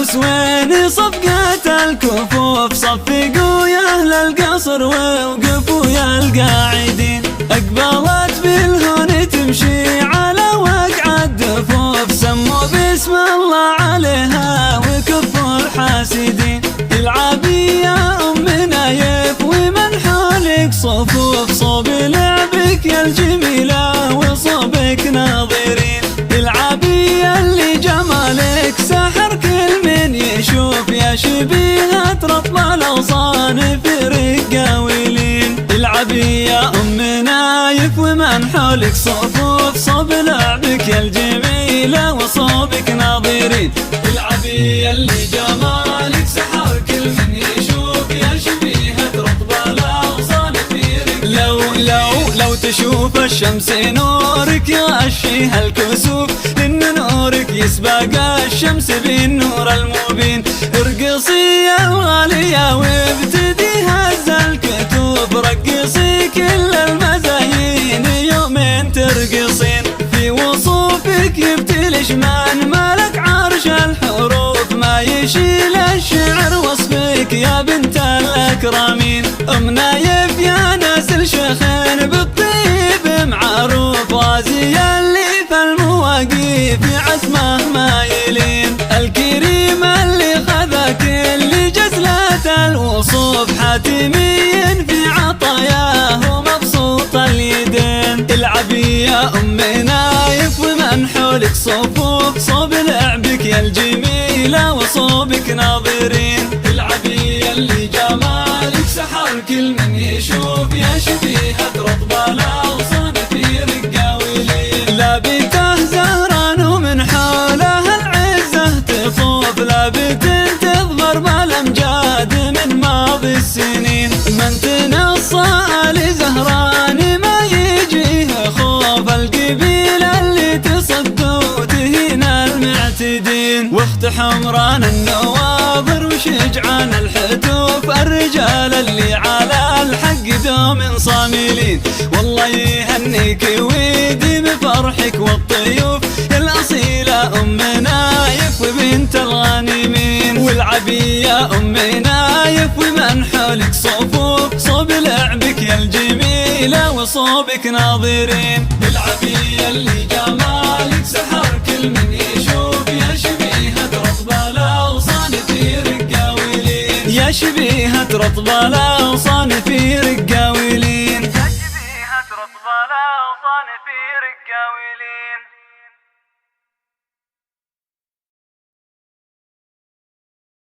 العروس وين صفقة الكفوف، صفقوا يا أهل القصر ووقفوا يا القاعدين. أقبلت بالهون تمشي على وقع الدفوف، سموا باسم الله عليها وكفوا الحاسدين. العبي يا أم نايف ومن حولك صفوف، صوب لعبك يا الجميلة وصوبك ناظرين. العبي اللي جمالك سحر كل من يشوف، يا شبيهة رطب الأغصان في رقاويلين. العبي يا أم نايف ومن حولك صفوف، صوب لعبك يا الجميلة وصوبك ناظرين. العبي اللي جمالك سحر كل من يشوف، يا شبيهة رطب الأغصان في رقاويلين. لو تشوف الشمس نورك يغشيها الكسوف، لأن نورك يسبق الشمس بالنور المبين. ارقصي يا الغالية وابتدي هز الكتوب، رقصي كل المزايين يومين ترقصين. في وصوفك يبتلش من ملك عرش الحروف، ما يشيل الشعر وصفك يا بنت الأكرمين. أم نايف يا نسل شيخين بالطيب معروف، غازي اللي في المواقيف عزمه مايلين. الكريم اللي خذا كل جزلة الوصوف، حاتمي في عطاياه ومبسوط اليدين. العبي يا أم نايف ومن حولك صفوف، صوب لعبك يا الجميلة وصوبك ناظرين. العبي اللي جمالك سحر كل من يشوف، يا شبيهة رطب الأغصان في رقاويلين. لابته زهران ومن حولها العزة تطوف، لابته تظهر بالأمجاد من ماضي السنين. من تنصى لزهران ما يجيه خوف، القبيلة اللي تصدوا تهين المعتدين. واخت حمران النواظر وشجعان الحتوف، الرجال اللي على الحق دوم صاملين. والله يهنيك ويديم فرحك والطيوف، يا الأصيلة أم نايف وبنت الغانمين. والعبي يا أم نايف ومن حولك صفوف، صوب لعبك يا الجميلة وصوبك ناظرين. العبي اللي جمالك سحر كل من يشوف، يا شبيهة رطب الأغصان في رقاويلين. يا شبيهة رطب الأغصان في رقاويلين. يا شبيهة رطب الأغصان في رقاويلين.